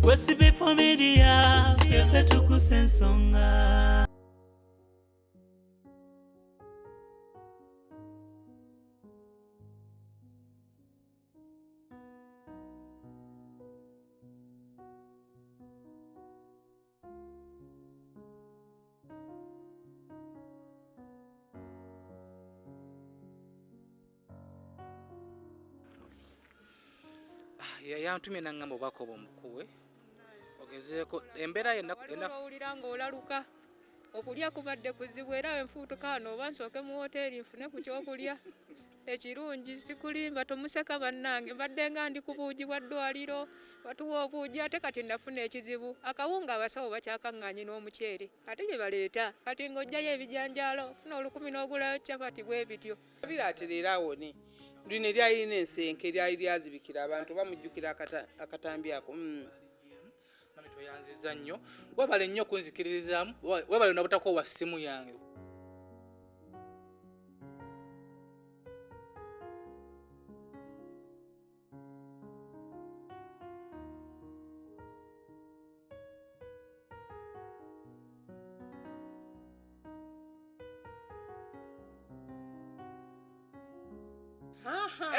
Wesibe for media, fefe tukusensonga. Yantumye nangamba obako bomukuwe ogezeeko embeera yenna owulira ng'olaluka okulya kubadde kuzibu era enfuutuka wano oba nsooke mu woteeri nfune ku kyokulya ekirungi sikulimba tomuseka bannange mbadde nga ndi ku buugi bwa ddwaliro batuwa obuugi ate kati nafuna ekizibu akawunga abasawo bakyakaŋŋaanyi n'omuceere ate bye baleeta kati ng'ojjayo ebijanjaalo funa olukumi n'ogulayo capati bwe bityo biraterera awone ndine lyalina ensenke lyali lyazibikira abantu bamujjukira akatambi ako mami toyanziza nnyo webale nnyo okunzikiririzaamu webale nabutako wa ssimu yange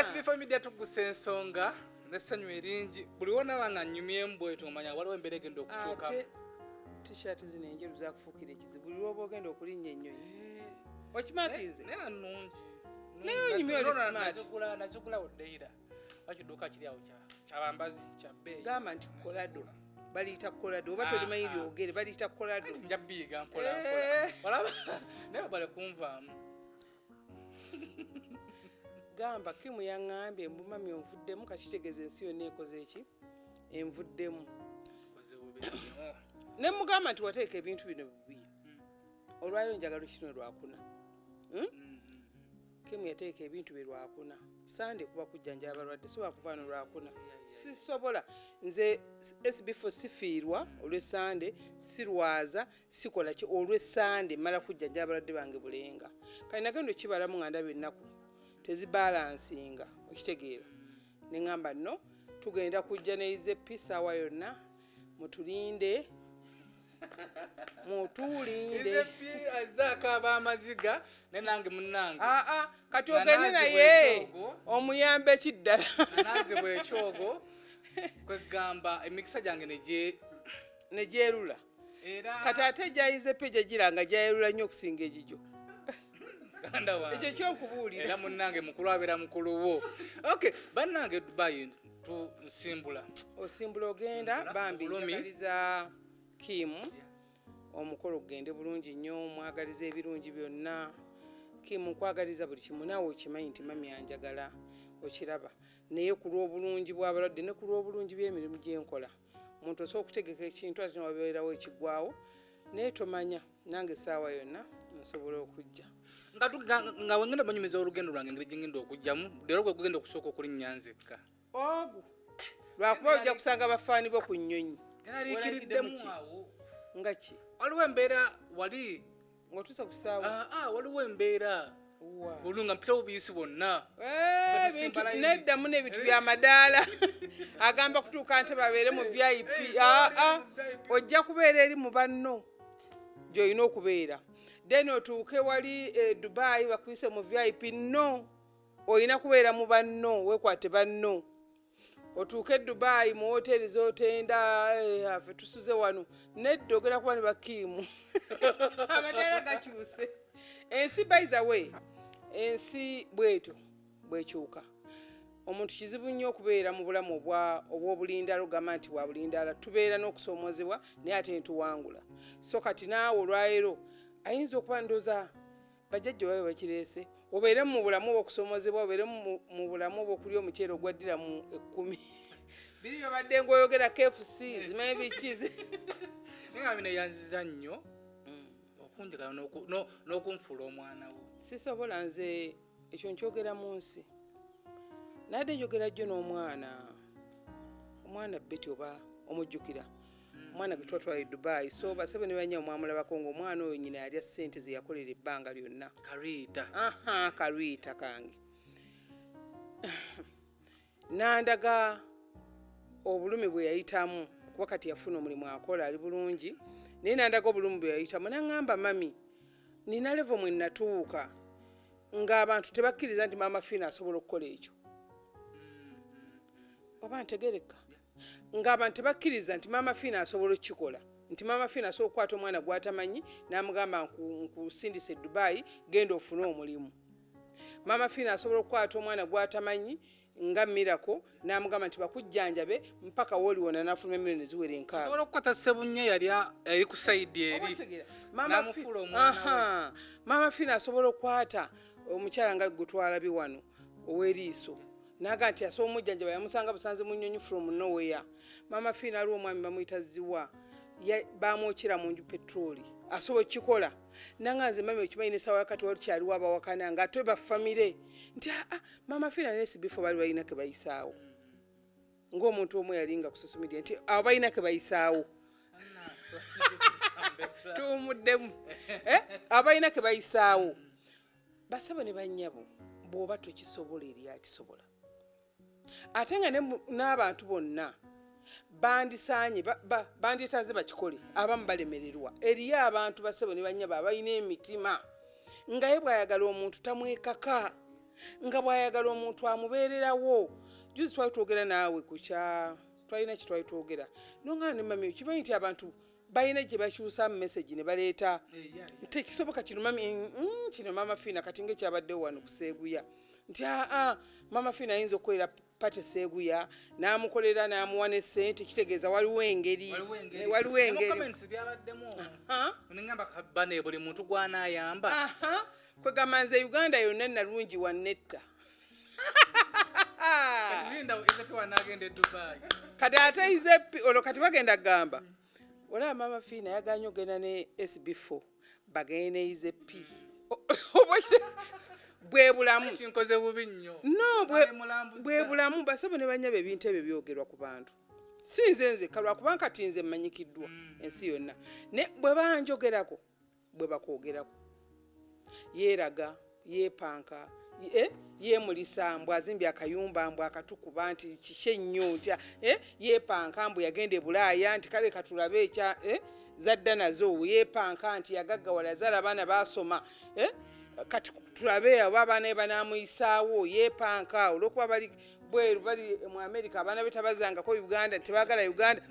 SB4 Media tugusensonga nessanyu eringi buli wona banga nnyumye mbwetu omanya waliwo embeera egenda okukyuka t-shirt zino enjeru zakufuukira ekizibu buli lwoba ogenda okulinnya ennyonyi okimakize naye nnungi naye onyumye oli smart nazigula oddeira wakiduuka kiri awo kyabambazi kya bbeeyi gamba nti kolado baliyita kolado oba tolimanyi lyogere baliyita kolado nja biyiga mpolampola olaba naye bale kunvaamu gamba Kimu yaŋŋambye mbumami onvuddemu kati kitegeeza ensi yonna ekoze eki envuddemu ne mugamba nti wateeka ebintu bino bibiri olwaliro njagala kino lwakuna Kimu yateeka ebintu bye lwakuna sande kuba kujjanja abalwadde sobola kuvaano lwakuna sisobola nze SB4 sifiirwa olw'esande sirwaza sikola ki olw'esande mala kujjanja abalwadde bange bulenga kali nagenda okibalamu nga ndaba ennaku tezibalansinga okitegeera neŋŋamba nno tugenda kujja neyize pisaawa yonna mutulinde azaakaaba amaziga ne nange munnange kati ogende naye omuyambe kiddala naazibwa ekyogo kwegamba emikisa gyange negyerula kati ate gyayize pe gyegiranga gyayerula nnyo okusinga egijo ekyo kyokubuulira era munnange mukulu abeera mukulu wo okay bannange Dubai tusimbula osimbula ogenda bambi njagaliza Kimu omukolo ogende bulungi nnyo mwagaliza ebirungi byonna Kimu nkwagaliza buli kimu naawe okimanyi nti mami anjagala okiraba naye ku lw'obulungi bw'abalwadde ne ku lw'obulungi by'emirimu gye nkola omuntu osobola okutegeka ekintu ate newabeerawo ekigwawo naye tomanya nange essaawa yonna nsobola okujja nga wengenda banyumiza olugendo lwange engeri gyengenda okujjamu leero gwe gugenda okusooka okulinnya nzekka ogu lwakuba ojja kusanga bafaani bo ku nnyonyi eraliikiriddemu awo nga ki waliwo embeera wali ng'otuusa ku ssaawa waliwo embeera olunga mpitawo obuyisi bwonna neddamu n'ebintu by'amadaala agamba kutuuka nte babeere mu VIP ojja kubeera eri mu banno gy'olina okubeera then otuuke wali Dubai bakuyise mu VIP no olina kubeera mu banno weekwate banno otuuke Dubai mu hoteli z'otenda afe tusuze wano nedda ogenda kuba ne bakiimu amadaala gakyuse ensi by the way ensi bweto bwekyuka omuntu kizibu nnyo okubeera mu bulamu obw'obulindaala ogamba nti bwa bulindaala tubeera n'okusoomozebwa naye ate ntuwangula so kati naawe olwaleero ayinza okuba ndooza bajjajja babe bakireese obeere mu bulamu obw'okusoomozebwa obeere mu bulamu obw'okulya omuceere ogwaddira mu 10 biri byobadde ng'oyogera KFC zimanyi bikize naye nga bino yanziza nnyo okunjagala n'okunfuula omwana wo sisobola nze ekyo nkyogera mu nsi nadde njogera jjo n'omwana Betty oba omujjukira omwana gwe twatwala e Dubai so basebe ne banya omwamulabako ng'omwana oyo nyina yalya ssente ze yakolera ebbanga lyonna Kariita kange nandaga obulumi bwe yayitamu kuba kati yafuna omulimu akola ali bulungi naye nandaga obulumi bwe yayitamu naŋŋamba mami nina levo mwe natuuka ng'abantu tebakkiriza nti maama Fiina asobola okukola ekyo oba ntegereka ng'abantu tebakkiriza nti maama Fiina asobola okukikola nti maama Fiina asobola okukwata omwana gw'atamanyi n'amugamba nkusindise Dubai genda ofune omulimu maama Fiina asobola okukwata omwana gw'atamanyi nga Miracle n'amugamba nti bakujjanjabe mpaka w'oliwona n'afuluma emiliyoni ziwera enkaaga asobola okukwata Ssebunya yali ku sayidi eri n'amufuula omwana we maama Fiina asobola okukwata omukyala nga gutwala biwano ow'eriiso naga nti asobola omujjanjaba yamusanga busanze mu nnyonyi from nowhere maama Fiina aliwo omwami bamuyita Ziwa bamwokera mu nju petroli asobola kikola nanganze mami okimanyi n'essaawa yakati wakyaliwo abawakana nga ate bafamire nti maama Fiina n'esibifo bali balina ke bayisaawo ng'omuntu omu yalinga ku social media nti abo balina ke bayisaawo tuwumuddemu abo balina ke bayisaawo basabo ne bannyabo bw'oba tokisobola eri akisobola ate nga n'abantu bonna bandisaanye banditaze bakikole abamu balemererwa eriyo abantu basebo ne bannyaba abalina emitima nga ye bw'ayagala omuntu tamwekaka nga bw'ayagala omuntu amubeererawo juzi twali twogera naawe kukya twalina kye twali twogera nonga ne mami kimanyi nti abantu balina gye bakyusa mu message ne baleeta tekisoboka kino mami kino maama Fiina kati ng'ekyabaddewo wano ku Seeguya nti maama Fiina ayinza okukolera pate Seeguya n'amukolera n'amuwa ne ssente kitegeeza waliwo engeri nengamba kabane buli muntu gw'anaayamba kwegamba nze Uganda yonna nalungi wannetta kati ate izepi olwo kati bagenda kugamba olaba maama Fiina yaganye ogenda ne SB4 bagende ne izepi bwe bulamu kinkoze bubi nnyo no bwe bulamu basebo ne banyaba ebintu ebyo byogerwa ku bantu si nze kalwa kubanga kati nze mmanyikiddwa ensi yonna ne bwe banjogerako bwe bakwogerako yeeraga yeepanka yeemulisa mbw azimbye akayumba mbw akatukuba nti kishe nnyo nti yeepanka mbw yagenda e Bulaaya nti kale katulabe ekya zadda nazo yeepanka nti yagaggawala zaala abaana baasoma kati tulabe abo abaana be banaamuyisaawo yeepanka olw'okuba bali bweru bali mu America abaana be tabazangako Uganda tebaagala Uganda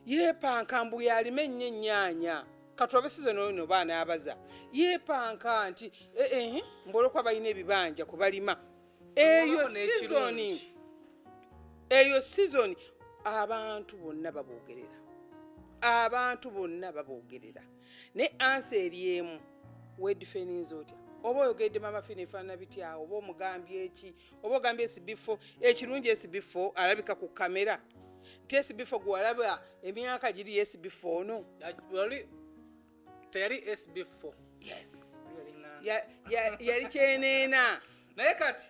yeepanka mbu yalime nnyo ennyaanya katulabe sizoni ono baana abaza yeepanka nti mbu olw'okuba balina ebibanja kwe balima eyo sizoni abantu bonna baboogerera ne ansa eri emu weedifeninza otya oba oyogedde maama Fiina efaanana bitya oba omugambye eki oba ogambye SB4 ekirungi SB4 alabika ku kamera nti SB4 gwe walaba emyaka giri SB4 no teyali SB4 yes yali kyeneena naye kati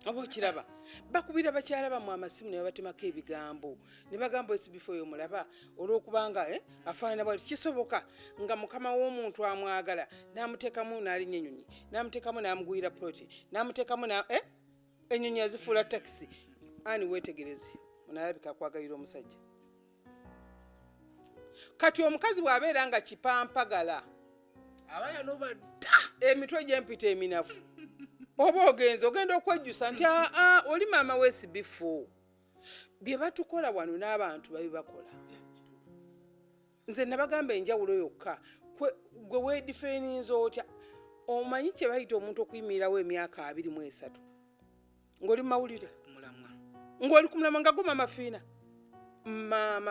oba okiraba bakubira bakyala bamu amasimu ne babatemako ebigambo ne bagamba SB4 yomulaba olw'okubanga afaanana bwati kisoboka nga mukama w'omuntu amwagala n'amuteekamu n'alinnya ennyonyi n'amuteekamu n'amugwira ploti n'amuteekamu ennyonyi azifuula takisi ani weetegereze onalabika akwagalira omusajja kati omukazi bw'abeera nga kipampagala abayanoba emitwe gy'empita eminafu oba ogenda okwejjusa nti oli maama w'SB4 bye batukola wano n'abantu babibakola nze nabagamba enjawulo yokka gwe weedifeninza otya omanyi kye bayita omuntu okuyimirirawo emyaka 23 ng'oli mu mawulire ng'oli ku mulamwa nga gwe maama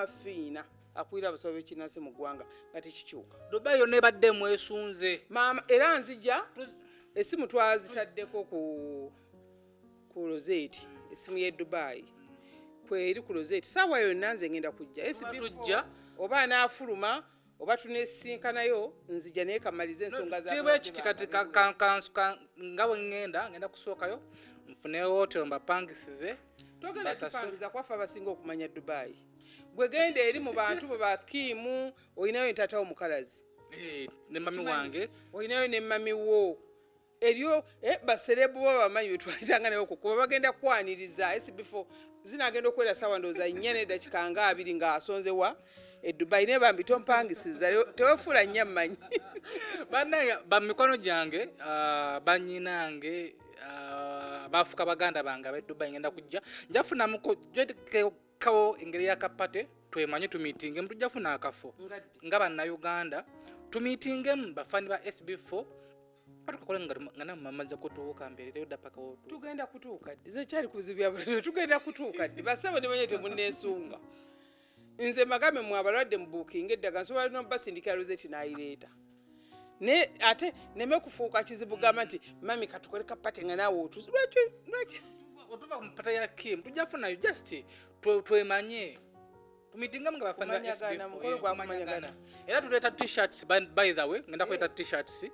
Fiina akwira abasawo b'ekinnansi mu ggwanga nga tekikyuka Dubai yonna ebadde mwesunze maama era nzija esimu twazitaddeko ku Rosette esimu ye Dubai kweri ku Rosette saawa yonna nze ngenda kujja SB4 oba anaafuluma oba tunesinkanayo nzija naye kamalize ensonga za kiti kati nga bwe ngenda kusookayo nfuneyo hotelo mbapangisize togenda kupangiza kwafa abasinga okumanya Dubai gwe genda eri mu bantu bwe bakiimu olinayo ntatawo mukalazi ne mami wange olinayo ne mami wo eriyo baserebu babamanyi betwayitanga nayo kuba bagenda kwaniriza SB4 zinagenda okwera sawa ndoza nnyene dakika nga 2 nga asonzewa Dubai ne bambi tompangisiza tewefula nyammanyi bannange bamikono gyange banyinange bafuka baganda bange abe Dubai ngenda kujja njafunamuko kawo engeri yakapate twemanye tumitinge mutujafuna akafo nga bannayuganda tumitingemu bafani ba SB4 atukakole nga namamaze kutuuka mberere dda paka wotu tugenda kutuuka ddi ze kyali kuzibya bwe tugenda kutuuka ddi basabo ne banyete munnesunga nze magame mu abalwadde mu booking eddaga nsobola no basindikira rozeti nayireeta ne ate neme kufuuka kizibu gamba nti mami katukole kapate nga naawe otuzi lwaki otuva ku mpata ya Kim tujafunayo just twemanye tumitingamu nga bafana ba SB4 era tuleeta t-shirts by the way ngenda kuleta t-shirts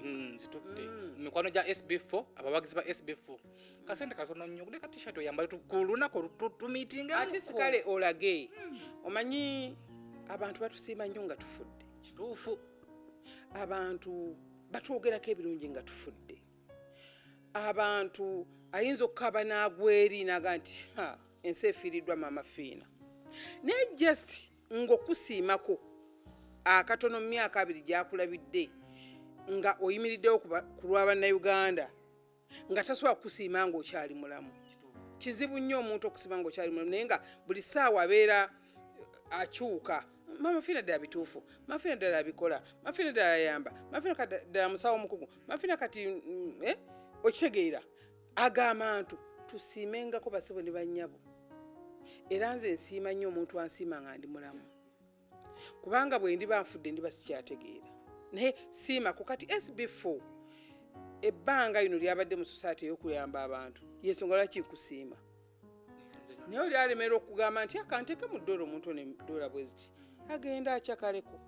nzitudde mikwano gya SB4 abawagizi ba SB4 kasente katono nnyo kuleka t-shirt oyambale tukulunako tumitingamu ate sikale olage omanyi abantu batusiima nnyo nga tufudde kituufu abantu batwogerako ebirungi nga tufudde abantu ayinza okukaba n'agweri naga nti ensi efiiriddwa maama fiina naye just ng'okusiimako akatono mu myaka 2 gyakulabidde nga oyimiriddewo ku lw'abannayuganda nga tasobola kukusiima ng'okyali mulamu kizibu nnyo omuntu okusiima ng'okyali mulamu naye nga buli ssaawa abeera akyuka maama fiina ddala bituufu maama fiina ddala abikola maama fiina ddala ayamba maama fiina ddala musawo omukugu maama fiina kati okitegeera agamba ntu tusiimengako basebo ne bannyabo era nze nsiima nnyo omuntu ansiima nga ndi mulamu kubanga bwe ndi banfudde ndi basikyategeera naye siimako kati SB4 ebbanga lino lyabadde mu society ey'okuyamba abantu yensonga lwaki nkusiima naye oli alemerera okugamba nti akanteke mu ddoola omuntu ono eddoola bwe ziti agenda akyakaleko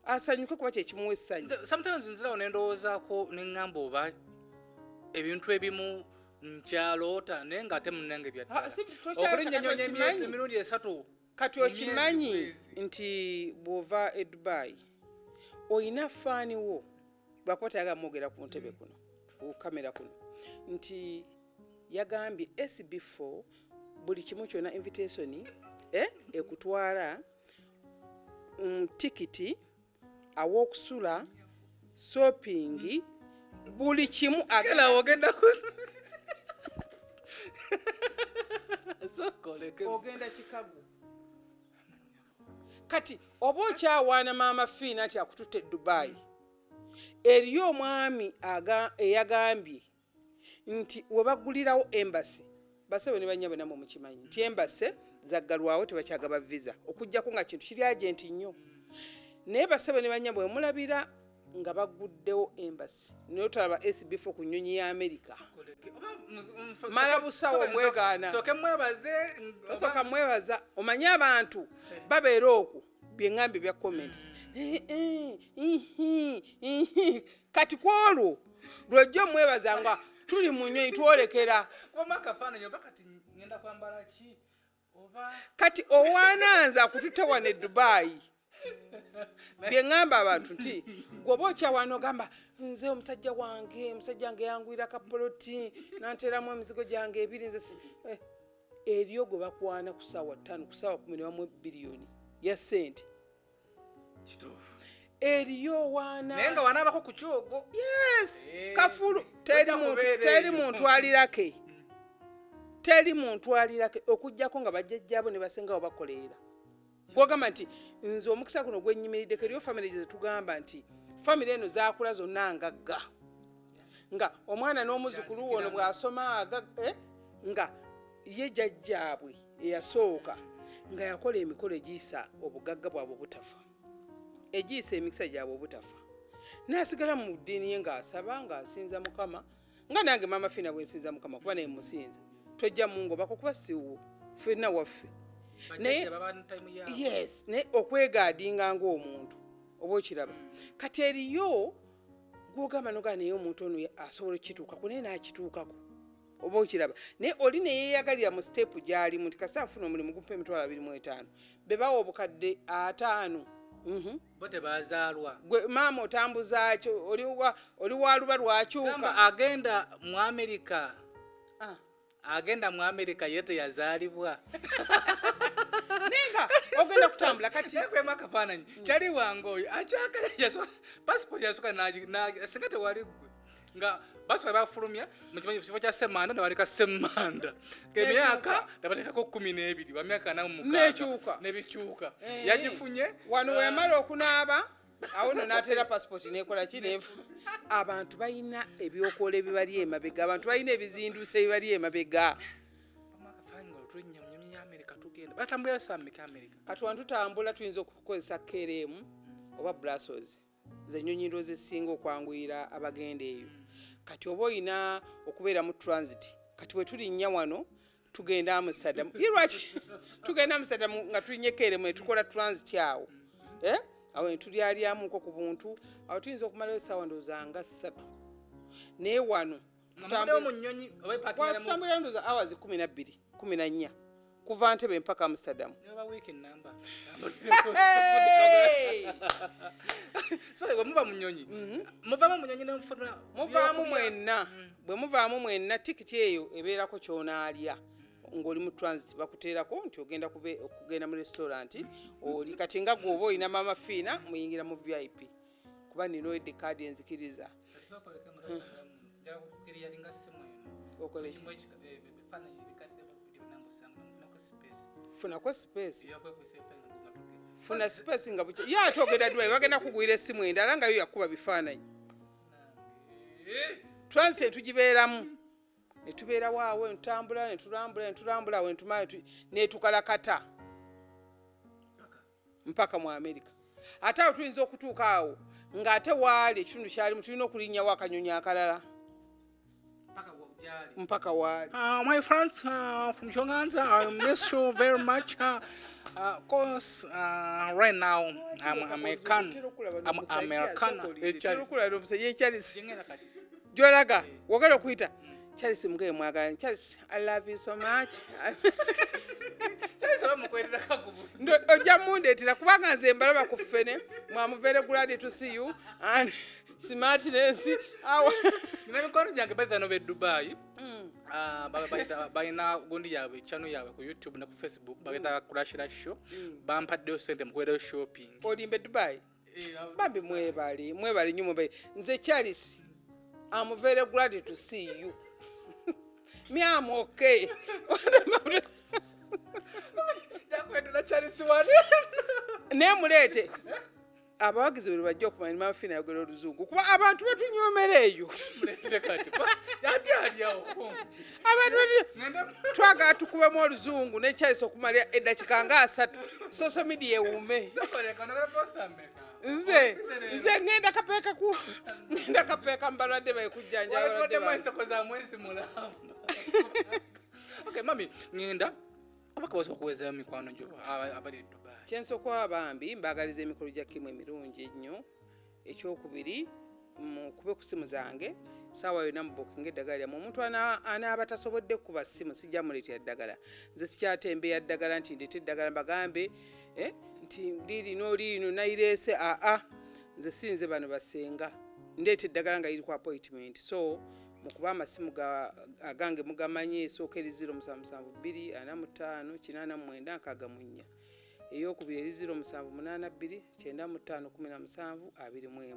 asanyuke kuba kyekimuwa essanyu sometimes nzirawo nendowoozaako neŋŋamba oba ebintu ebimu nkyaloota naye nga ate munange byaddala emirundi 3 kati okimanyi nti bw'ova e Dubai oyina faani wo lwakuba tayaga mwogera ku ntebe kuno ku kamera kuno nti yagambye SB4 buli kimu kyonna invitation ekutwala tikiti aw'okusula shopping buli kimu agala ogenda ogenda Chicago kati oba okyawaana maama fiina nti akututte Dubai eriyo omwami eyagambye nti webagulirawo embassy basebo ne bannyabo namwe mukimanyi nti embassy zaggalwawo tebakyagaba visa okujjako nga kintu kiri agenti nnyo naye basebo ne bannyabo wemulabira nga baguddewo embassy naye otulaba SB4 ku nnyonyi ya America mala busawo mwegaana osooka mwebaza omanye abantu babeera okwo byeŋŋambye bya comments kati kwolwo lwojja omwebaza nga tuli mu nnyonyi twolekera kati owaananza akututte wano e Dubai byeŋŋamba abantu nti gwoba okyawaana ogamba nze omusajja wange yangwira kapoloti nanteeramu emizigo gyange 2 nze eriyo gwe bakwana ku ssaawa 5 ku ssaawa 10 biliyoni ya sente eriyo waana naye nga wanaabako ku kyogo yes kafulu teri muntu alirake okujjako nga bajjajjaabo ne basengawo bakoleera gwogamba nti nze omukisa guno gwennyimiriddeko eriyo famire gye tugamba nti famire eno zaakula zonna ngagga nga omwana n'omuzukulu wono bw'asoma nga ye jjajjaabwe eyasooka nga yakola emikolo egiyisa obugagga bwabwe obutafa egiyisa emikisa gyabwe obutafa n'asigala mu ddiini ye ng'asaba ng'asinza Mukama nga nange maama fiina bwe nsinza Mukama kuba naye musinza tojja mungo bako kuba siwo ffenna waffe naye yes naye okwegaadinga ng'omuntu oba okiraba kati eriyo gwogamba nogaa naye omuntu ono asobola okukituukako naye n'akituukako oba okiraba naye oli neyeeyagalira mu siteepu gy'alimu nti kasa nfuna omulimu gumpa emitwalo 25 be bawa obukadde 5 bo tebazaalwa gwe maama otambuza kyo oli wa luba lwakyuka agenda mu America agenda mu America yete yazaalibwa nenga ogenda kutambula kati kwema kafaananyi kyali wange oyo akyaka passport yasoka singa tewali gwe nga basoka bafulumya mu kifo kya Semanda nabandika Semanda kemyaka nabateekako 12 wa myaka 46 nebikyuka yagifunye wano wemala okunaaba awo no n'ateera passport nekola kineefu abantu balina ebyokola ebibali emabega abantu balina ebizinduusa ebibali emabega batambula samika America kati wantu tutambula tuyinza okukozesa KLM oba Brussels zenyonyi ndo zisinga okwanguyira abagenda eyo kati oba oyina okubeera mu transit kati bwe tulinnya wano tugenda Amsterdam lwaki tugenda Amsterdam nga tulinye KLM tukola transit awo awo tulyalyamuko ku buntu awo tuyinza okumalayo essaawa ndowooza nga 3 naye wano tutambula ndowooza hours 12 14 kuva Ntebe mpaka Amsterdam. So muva munyonyi. Muvaamu munyonyi ne mufuna. Muvaamu mwenna. Bwe muvaamu mwenna tikiti eyo ebeerako kyonaalya. Ng'oli mu transit bakuteerako nti ogenda kugenda mu restaurant oli kati nga gwoba olina mama fiina muyingira mu VIP. Kuba nino edde kaadi enzikiriza. Funa kwa space. Funa space nga buche. Ya atogenda Dubai bagenda kugwira essimu endala nga yo yakuba bifaananyi. Transit tugibeeramu. Ne tubeera waawe ntambula ne tulambula we ntumaya ne tukalakata. Mpaka mu America. Ate awo tuyinza okutuuka awo ng'ate waali ekitundu kyalimu tulina okulinnyawo akanyonyi akalala. Mpaka wali. My friends from Chonganza, I miss you very much. Of course, right now I'm American. Jolaga, wagala kuita. Charles mgeye mwagala. Charles, I love you so much. Charles wamukwerera kakubu. Ojja mundetera kubanga nze mbalaba ku ffene. I'm very glad to see you and smartness. Nina mikono jange baita no be Dubai. Baina gundi yawe channel yawe ku YouTube na ku Facebook bagenda kurashira show bampadde sente mukwera shopping olimbe Dubai bambi mwebali nyumo be nze Charles I'm very glad to see you me I'm okay yakwetula Charles wale ne mulete abawagizi bwe bajja okumanya mafina yagala oluzungu kuba abantu batunyomera eyo mulete kati yati aliawo abantu twagala tukubemu oluzungu ne Charles okumala eddakiika nga 3 social media ewume nze ngenda kapeeka mbalwadde bayekujjanja okay mami ngenda abakabaso okuweza mikwano njo abali Dubai kyensokwa bambi mbagaliza emikolo gya kimu emirungi ennyo ekyokubiri kube ku simu zange saawa yonna mu booking eddagala lyammwe omuntu anaaba tasobodde kuba simu sijja muleetera ddagala nze sikyatembeya ddagala nti ndeeta eddagala mbagambe nti liino nayireese nze sinze bano basenga ndeeta eddagala nga liri ku appointment so mukuba amasimu agange mugamanyi esooka eri 0772454994 eyokubiri eri 0782951721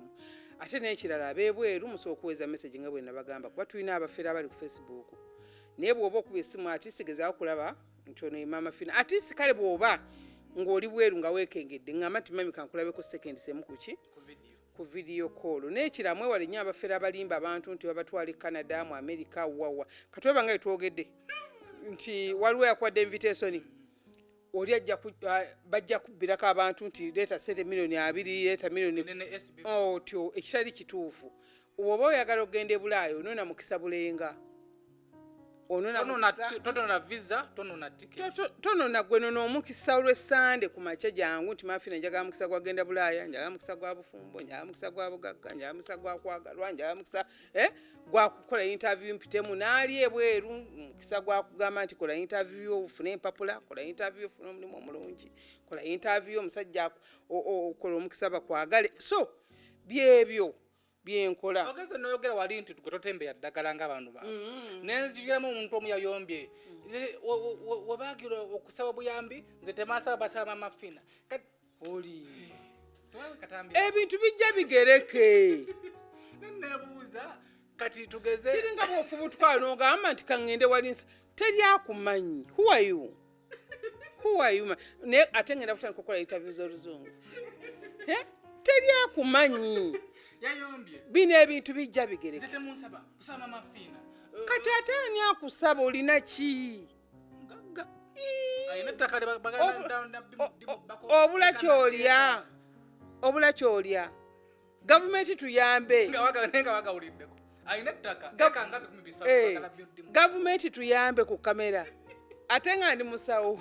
ate n'ekirala ab'ebweru musobola okuweza message nga bwe nabagamba kuba tulina abafeera abali ku Facebook naye bw'oba okuba essimu ati sigezaawo kulaba nti ono ye maama fina ati sikale bw'oba ng'oli bweru nga weekengedde ngamba nti mami kankulabeko seconds emu kuki ku video call n'ekira mwewale nnyo abafeera abalimba abantu nti babatwala Canada mu America wawa katweba nga twogedde nti waliwo yakwadde invitation oli bajja kubbirako abantu nti leeta sente $2 leeta million tyo ekitali kituufu oba oyagala okugenda e Bulaaya onoona mukisa bulenga tonona visa tonona ticket tonona gwe nono omukisa olw'essande ku makya jangu nti Mafina njagala mukisa gwagenda Bulaaya njagala mukisa gwa bufumbo njagala mukisa gwa bugagga njagala mukisa gwa kwagalwa njagala mukisa gwa kukola interview mpitemu n'ali ebweru mukisa gwa kugamba nti kola interview ofune empapula kola interview ofune omulimu omulungi kola interview omusajja okola omukisa bakwagale so byebyo byenkola ogeze noyogera wali nti tugototembe yaddagala ng'abantu ba nenzigiramu omuntu omu yayombye wabagira okusaba buyambi nze temasaba basaba Mafina kati oli ebintu bijja bigereke nebuuza kati tugeze kiringa bwofubutwala n'ogamba nti kaŋŋende walinsa teri akumanyi who are you naye ate ngenda kutandika okukola interview z'oluzungu teri akumanyi yayombye bino ebintu bijja bigereke temunsaba kusaba Mafina kati ate ani akusaba olina ki obula kyolya gavumenti tuyambe gavumenti tuyambe ku kamera ate nga ndi musawo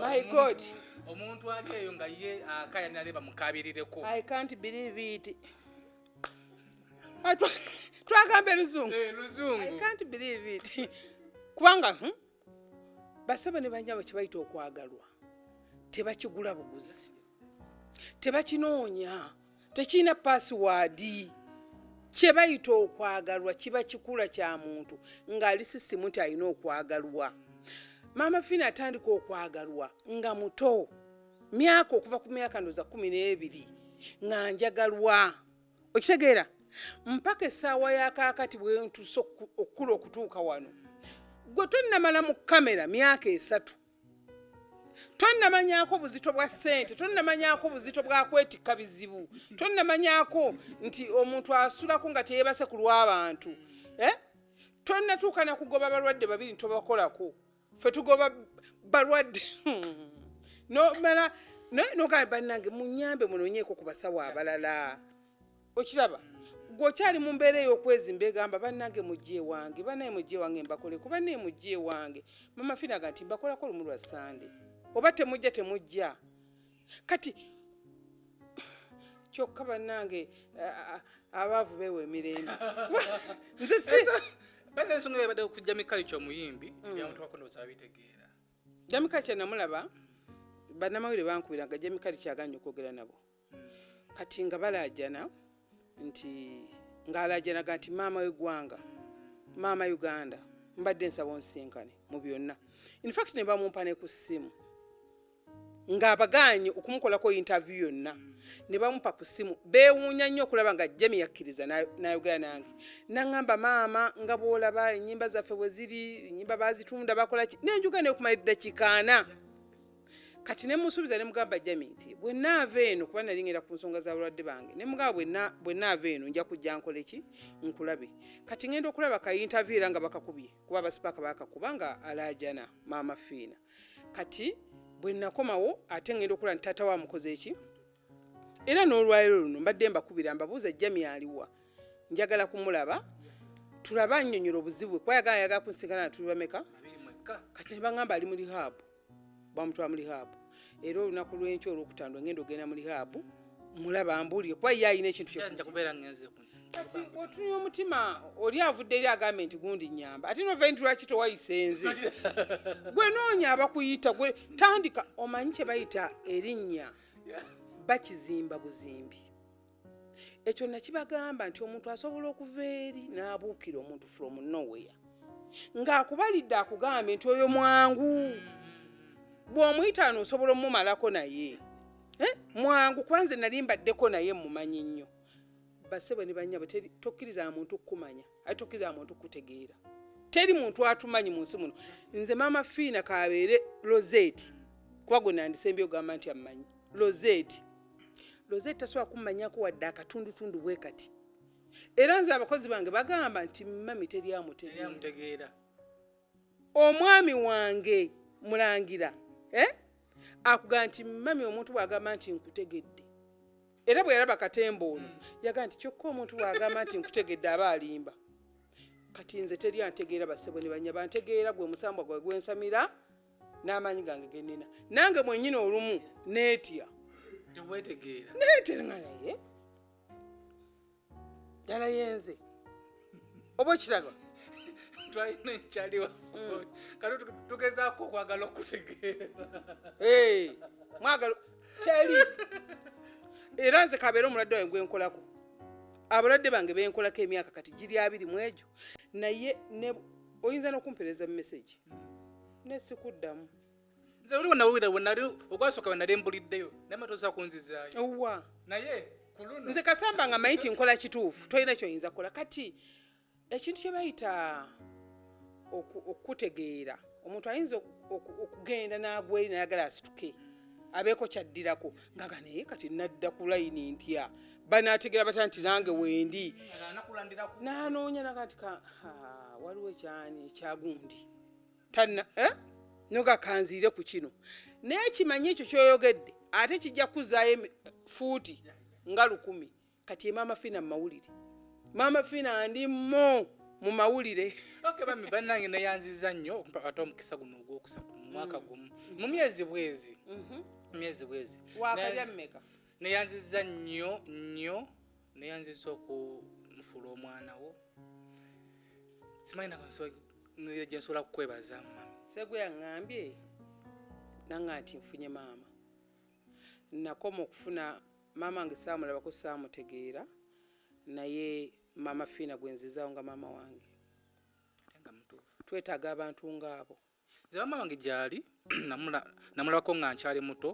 my God omuntu ali eyo nga ye akayana aleba mukabirireko I can't believe it twagambe luzungu I can't believe it kubanga basaba ne banyabo kibayita okwagalwa tebakigula buguzi tebakinoonya tekirina password kyebayita okwagalwa kiba kikula kya muntu ng'ali sisitimu nti alina okwagalwa Mama Fina atandika okwagalwa nga muto myaka okuva ku myaka ndoza 12 nga njagalwa okitegeera mpaka essaawa yakakati bwe ntuuse okukula okutuuka wano gwe tonnamala mu kamera myaka 3 tonnamanyako buzito bwa ssente tonnamanyako buzito bwa kwetikka bizibu tonnamanyako nti omuntu asulako nga teyeebase ku lw'abantu tonnatuuka na kugoba balwadde babiri ntobakolako fe tugoba balwadde nogamba bannange munyambe munonyeeko ku basawo abalala okiraba gwokyali mu mbeera ey'okwezimba egamba bannange mujje wange bannaye mujje wange mbakole kuba naye mujje wange Mama Fina nti mbakolako lumu lwa Sande oba temujja kati kyokka bannange abaavu beewa emirembe nze si bale nsonga yabadde ku Jamikali ky'omuyimbi ebyamuntu bakondoza abitegeera Jamikali kyenamulaba bannamawulire bankubiranga Jamikali kyaganya okwogera nabo kati nga balaajana nti ng'alaajanaga nti maama w'eggwanga maama Uganda mbadde nsaba onsinkane mu byonna in fact ne bamumpa ne ku ssimu ng'abaganye okumukolako interview yonna ne bamupa ku ssimu beewuunya nnyo okulaba nga Jemi yakkiriza n'ayogera nange naŋŋamba maama nga bw'olaba ennyimba zaffe bwe ziri ennyimba baazitunda bakola ki n'enjuga neekumala eddakiika 4 kati ne musuubiza ne mugamba Jemi nti bwe naava eno kuba nali ngenda ku nsonga za balwadde bange ne mugamba bwe naava eno nja kujja nkole ki nkulabe kati ngenda okulaba ka interview era nga bakakubye kuba abasipaaka bakakuba nga alaajana Mama Fina kati bwe nakomawo ate ngenda okulaba nti taata wa mukoze eki era n'olwaliro luno mbadde mbakubira mbabuuza Jemi aliwa njagala kumulaba tulaba annyonnyola obuzibu kuba yagala kunsinkana tuli bameka kati ne baŋŋamba ali mu rehab bamutwala mu rehab era olunaku lw'enkya olwokutandwa ngenda ogenda mu rehab mulaba ambuulire kuba ye alina ekintu kati otunya omutima oli avudde eri agambe nti gundi nyamba ate nova nti lwaki towayisenze gwe noonya abakuyita gwe tandika omanyi kye bayita erinnya bakizimba buzimbi ekyo nakibagamba nti omuntu asobola okuva eri n'abuukira omuntu from nowhere ng'akubalidde akugambe nti oyo mwangu bw'omuyitaano osobola omumalako naye mwangu kwanze nali mbaddeko naye mumanyi nnyo basebo ne banyabo tokkiriza muntu kumanya ate tokkiriza muntu kutegeera teri muntu atumanyi mu nsi muno nze Mama Fina kabeere Rosette kuba gwe nandisembye ogamba nti amanyi Rosette tasobola kumanyako wadde akatundutundu bwe kati era nze abakozi bange bagamba nti mami teri amutegeera omwami wange mulangira akugamba nti mami omuntu bw'agamba nti nkutegedde era bwe yalaba katembo ono yaga nti kyokka omuntu bw'agamba nti nkutegedde aba alimba kati nze teri antegeera bassebo ne banya bantegeera gwe musambwa gwe gwensamira n'amaanyi gange gennina nange mwennyini olumu neetya neetera naye ddala yenze oba okiraga twalina ekyaliwa kati tugezaako okwagala okutegeera mwagala teri era nze kabeera omulwadde wange gwenkolako abalwadde bange benkolako emyaka kati giri 2 mu egyo naye oyinza n'okumpereza mu meseji nesikuddamu nze oli wenali ogwasooka wenali mbuliddeyo naye matosa kunzizaayo owa naye kuluno nze kasamba nga manyi ti nkola kituufu tolina kyoyinza kukola kati ekintu kye bayita okutegeera omuntu ayinza okugenda n'agweri nayagala asituke abeeko kyaddirako ngaga naye kati nadda ku layini ntya banaategeera bata nti nange wendi nanoonya nagati waliwo ekyani ekyagundi tanna nogakanziire ku kino naye kimanyi ekyo kyoyogedde ate kijja kuzaayo fuuti nga 100 kati maama Fina mu mawulire maama Fina ndimo mu mawulire bami bannange neyanziza nnyo ate omukisa guno ogwokusatu mu mwaka gumu mu myezi bwezi wakalya mmeka neyanziza nnyo neyanziza okunfuula omwana wo simanyi gye nsobola kukwebaza mami segwe yaŋŋambye nanga nti nfunye maama nakoma okufuna maama wange saamulabako saamutegeera naye maama Fina gwenzizaawo nga maama wange twetaaga abantu ngaabo nze maama wange gyali namulabako nga nkyali muto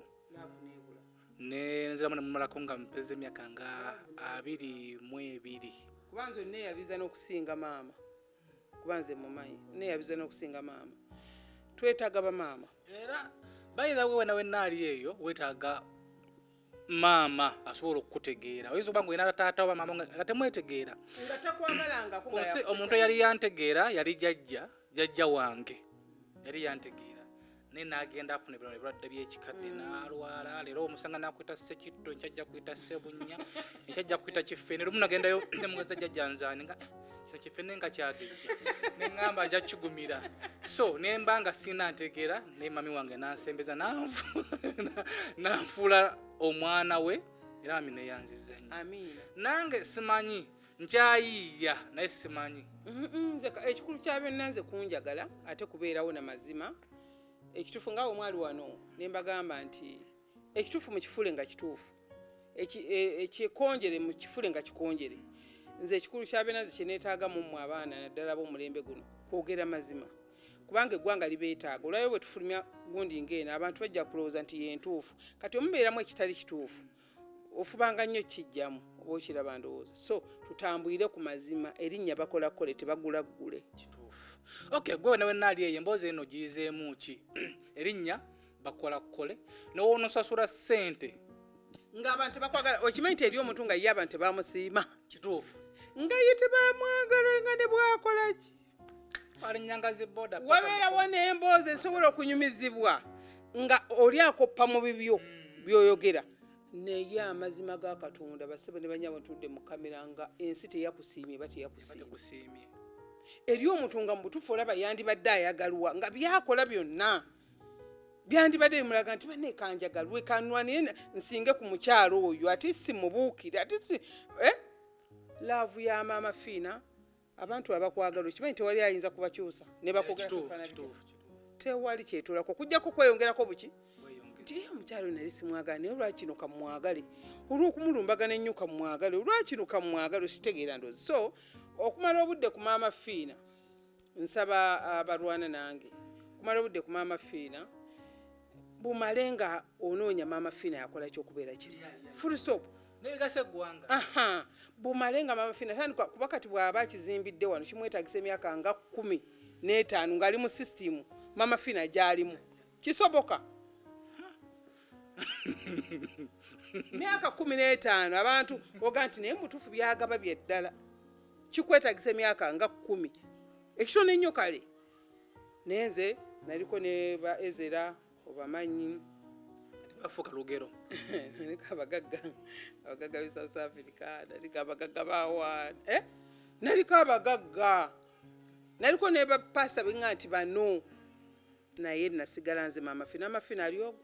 nenziramu namulabako nga mpeze emyaka nga 22 kubanze neeyabiza n'okusinga maama kubanze mumanyi neeyabiza n'okusinga maama twetaaga bamaama era bayirawo wena wenaali eyo wetaaga maama asobola okukutegeera oyinza okuba nga olina taata oba maama nga temwetegeera nga takwagalangako kunsi omuntu eyali yantegeera yali jjajja wange yali yantegeera naye n'agenda afuna ebirwadde by'ekikadde n'alwala leero omusanga nakwita Ssekitto nkyajja kuyita Ssebunnya nkyajja kuyita Kifeene lumu nagendayo nemugaza jjajja nzaani nga kino Kifeene nga kyagejja neŋŋamba ajja kigumira so nemba nga sina ntegeera naye mami wange nansembeza nanfuula omwana we era mami neyanziza nnyo amiina nange simanyi nkyayiiya naye simanyi nze ekikulu kya byonna nze kunjagala ate kubeerawo na mazima ekituufu ngaawe omwali wano nembagamba nti ekituufu mukifuule nga kituufu ekikonjere mukifule nga kikonjere nze ekikulu kya byonna nze kyeneetaaga mummwe abaana naddala b'omulembe guno kwogera mazima kubanga eggwanga libeetaaga olwayo bwe tufulumya gundi ng'eno abantu bajja kulowooza nti yentuufu kati omubeeramu ekitali kituufu ofubanga nnyo kijjamu oba okiraba ndowooza so tutambwire ku mazima erinnya bakola kole tebagulaggule kituufu okay gwe nawe naali eyo emboozi eno giyizeemu ki erinnya bakola kole nowoonosasula ssente ng'abantu tebakwagala okimanyi nti eri omuntu nga ye abantu tebamusiima kituufu nga ye tebamwagala nga ne bwakola ki wabeerawo n'emboozi esobola okunyumizibwa nga oli akoppa mu bibyo byoyogera naye amazima ga Katonda bassebo ne banyabo ntudde mu kamera nga ensi teyakusiimye ba teyakusiimye eri omuntu nga mu butuufu olaba yandibadde ayagalwa nga byakola byonna byandibadde bimulaga nti banne kanjagalwe kanwanire nsinge ku mukyalo oyo ate si mubuukire ate si laavu ya maama Fina abantu abakwagala okimanyi tewali ayinza kubakyusa ne bakugala tewali kyetolako kujjako kweyongerako buki nti omukyalo nali simwagala naye olwakino kamwagale olw'okumulumbagana ennyo kamwagale olwakino kamwagale okitegeera ndozi so okumala obudde ku maama Fina nsaba abalwana nange kumala obudde ku maama Fina bumale nga onoonya maama Fina yakola kyokubeera kiri full stop nebigasa eggwanga bumale nga maama Fina tandika kuba kati bw'aba kizimbidde wano kimwetagisa emyaka nga 15 ng'ali mu sisitimu maama Fina gy'alimu kisoboka myaka 15 abantu oga nti naye mutuufu byagaba byeddala kikwetagisa emyaka nga 10 ekitone nnyo kale naye nze naliko ne ba Ezera obamanyi bafuuka lugero. Naliko abagagga b'e South Africa, naliko abagagga b'awa naliko abagagga, naliko ne bapasa benga nti bano, naye nasigala nze Maama Fiina. Maama Fiina ali ogwo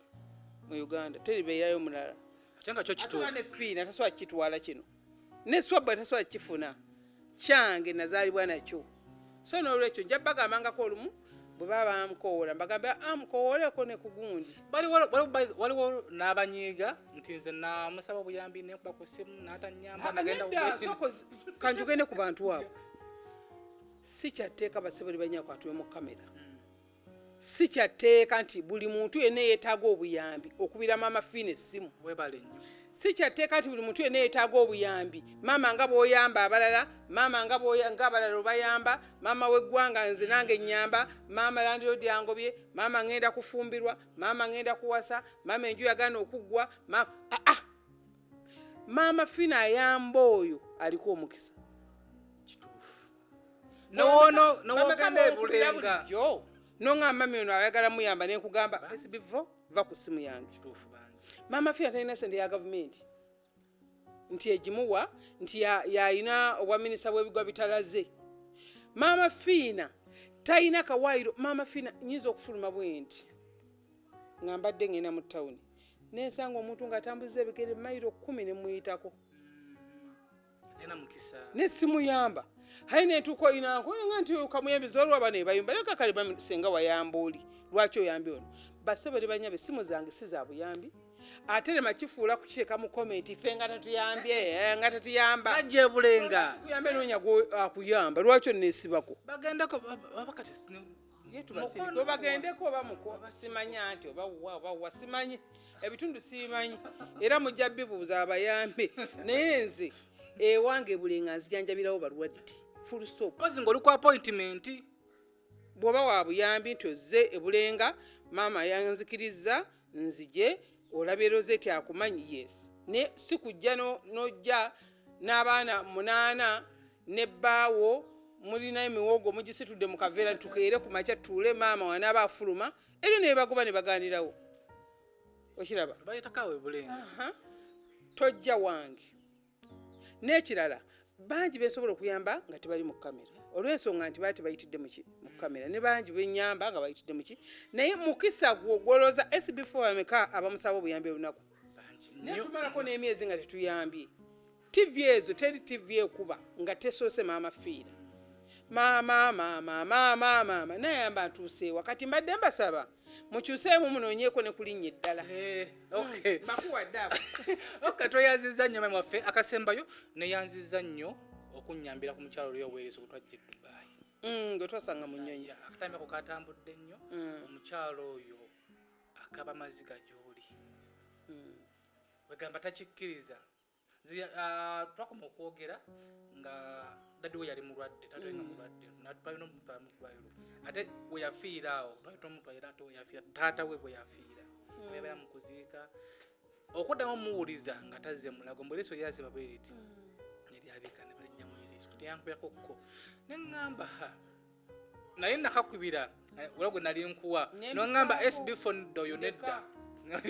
mu Uganda, teribeerayo mulala. Ate nga kyo kituufu. Ne Fiina tasobola kitwala kino, ne Swabba tasobola kifuna, kyange nazaalibwa nakyo. So n'olwekyo nja bagambangako olumu bwe baba bamukoola mbagambe amukooleko ne ku gundi. Waliwo n'abanyiiga nti nze namusaba obuyambi nekuba ku ssimu n'atanyamba nagenda kanjugende ku bantu abo. Si kyatteeka basebali banyako atuwe mu kamera. Si kyatteeka nti buli muntu yenna yeetaaga obuyambi okubira Maama Fiina essimu. Weebale nnyo. Si kyatteeka nti buli muntu yenna yeetaaga obuyambi. Maama nga bw'oyamba abalala, maama nga abalala obayamba, maama w'eggwanga nze nange nnyamba, maama landiroodi angobye, maama ngenda kufumbirwa, maama ngenda kuwasa, maama enju yagaana okuggwa. Maama Fiina ayamba oyo aliko omukisa. N'ogenda e Bulenga. Nonga mami ono ayagala muyamba ne nkugamba SB4 va ku simu yange. Maama Fiina talina sente ya gavumenti nti egimuwa nti yayina obwa minisita bw'ebigwa bitalaze. Maama Fiina talina kawaayiro. Maama Fiina nyinza okufuluma bwenti nga mbadde ngenda mu ttawuni nensanga omuntu ng'atambuza ebigere mayiro 10 ne muyitako ne simuyamba. Hayi netuuka oyinankunga nti okamuyambiza olwaba ne bayimba leka kale senga wayamba oli lwaki oyambi ono. Basebali banyabe simu zange si za buyambi. Ate ne makifuula kukireka mu comment ife nga tatuyambye nga tatuyamba. Ajje e Bulenga. Kuyambe n'onyago akuyamba lwaki onneesibako. Bagendeko babakati Mukono bagendeko bamuko simanya nti oba simanyi ebitundu simanyi era mujja bibuuza abayambe naye nze ewange Bulenga nzijanjabirawo balwadde full stop. Pozi ng'oli ku appointment bw'oba wa buyambi nti ozze e Bulenga maama yanzikiriza nzije olabye Rosette akumanyi yes ne sikujja nojja n'abaana 8 ne bbaawo mulina emiwogo mugisitudde mu kaveera ntukeere ku makya tuule maama wanaaba afuluma eri ne bagoba ne baganirawo. Okiraba bayitakawe Bulenga. Tojja wange n'ekirala bangi besobola okuyamba nga tebali mu kamera olw'ensonga nti baati bayitidde mu kamera ne bangi benyamba nga bayitidde mu ki naye mukisa gw'ogoloza SB4 ameka abamusaba obuyambi olunaku netumalako n'emyezi nga tetuyambye. TV ezo teri TV ekuba nga tesoose Maama Fiina. Maama nayamba ntuuse wakati mbadde mbasaba mukyuseemu munoonyeeko ne kulinnya eddala. Bakuwadde abo. Toyanziza nnyo mama waffe akasembayo neyanziza nnyo okunnyambira ku mukyalo oli obuweereza ogutwajja e Dubai. Gwe twasanga mu nnyonyi. Akatambyako katambudde nnyo. Omukyalo oyo akaba maziga gy'oli. Wegamba takikkiriza. Twakoma okwogera nga daddi we yali mulwadde tato nga mulwadde natwalina omutwala mu ddwaliro ate we yafiira awo twalina omutwalira ate we yafiira taata we bwe yafiira bebeera mu kuziika okuddamu omuwuliza nga tazze mulago mbwereso lyaziba bwe riti neryabika ne balinnyamu eriiso teyankubirako kko ne ŋŋamba naye nakakubira olwa gwe nali nkuwa noŋŋamba SB4 oyo nedda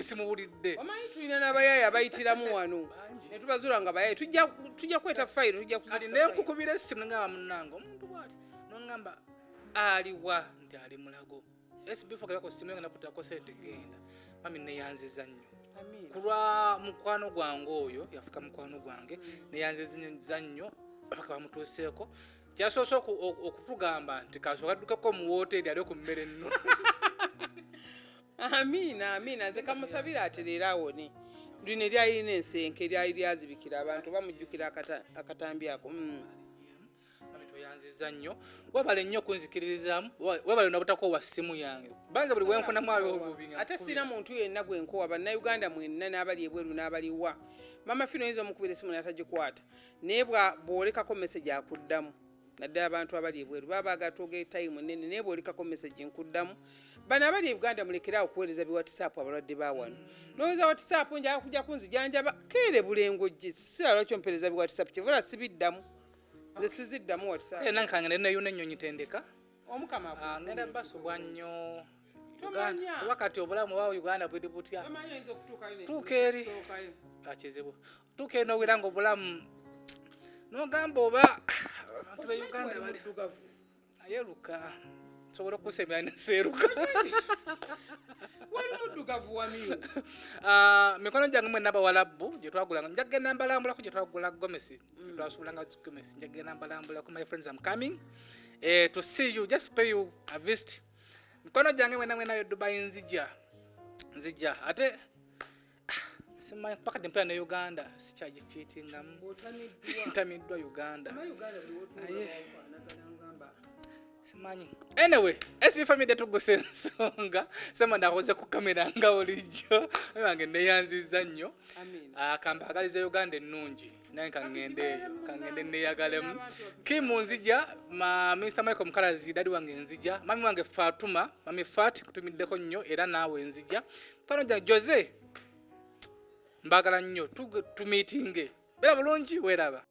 simuwulidde. Omanyi tulina n'abayaaya abayitiramu wano ne tubazuula nga bayaaya tujja kweta fayiro tujja kati nenkukubira essimu ngamba munnange omuntu bw'ati noŋŋamba aliwa nti ali mulago SB4 kebako ssimu nga nakutako sente genda mami neyanziza nnyo ku lwa mukwano gwange oyo yafuka mukwano gwange neyanziza nnyo paka bamutuuseeko kyasoose okutugamba nti kasooka addukeko mu wooteri ali ku mmere nno. Amina nze kamusabira atereera awone ndine eryalina ensenke eryali lyazibikira abantu bamujjukira akatambi ako. Toyanziza nnyo webale nnyo okunzikiririzaamu webale nabutako wa ssimu yange banza buli wenfunamu aliwo obubi. Ate sina muntu yenna gwe nkowa bannayuganda mwenna n'abali ebweru n'abaliwa. Maama Fiina oyinza omukubira essimu n'atagikwata naye bw'olekako message akuddamu naddala abantu abali ebweru baba agatooga time nnene naye bw'olekako message nkuddamu. Bano abali Uganda mulekera okuweereza bi WhatsApp abalwadde ba wano. N'oweza WhatsApp njaga kujja kunzijanjaba keere Bulengo gye sira lwaki mpereza bi WhatsApp kivula sibiddamu nze siziddamu WhatsApp. Nankanga ne nayo n'ennyonyi tendeka omukama ngenda basubwa nnyo Tomanya. Kuba kati obulamu wa Uganda buli butya. Tomanya oyinza okutuukayo ne Tuuka eri. tusookayo. Kizibu. Tuuka eri n'owera ng'obulamu n'ogamba oba abantu be Uganda bali muddugavu. ayeruka nsobola okusemya neseeruka. Wali muddugavu wamiyo. Mikono gyange mwe n'abawalabu gye twagulanga nja kugenda mbalambulako gye twagula gomesi twasuulanga gomesi nja kugenda mbalambulako. My friends, I'm coming to see you, just pay you a visit. Mikono gyange mwena Dubai nzija ate simanyi paka tempera ne Uganda sikyagifiitingamu. Ntamiddwa Uganda. Simanyi. Anyway, SB family tetuguse ensonga sema ndakoze ku kamera nga olijjo wange neyanziza nnyo. Kambagaliza Uganda ennungi naye kangende neyagalemu. Kimu nzija Mr. Michael Mukalazi dadi wange nzija, mami wange Fatuma, mami Fat kutumiddeko nnyo era naawe nzija. Pano ja Jose mbagala nnyo tu meeting. Bera bulungi weraba.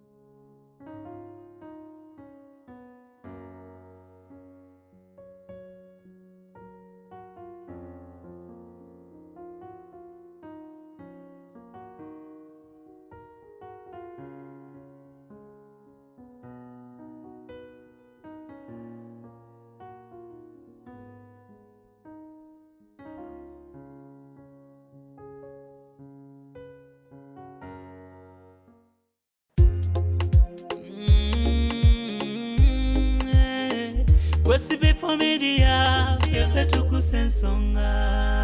Wesibe for media, fefe tukusensonga.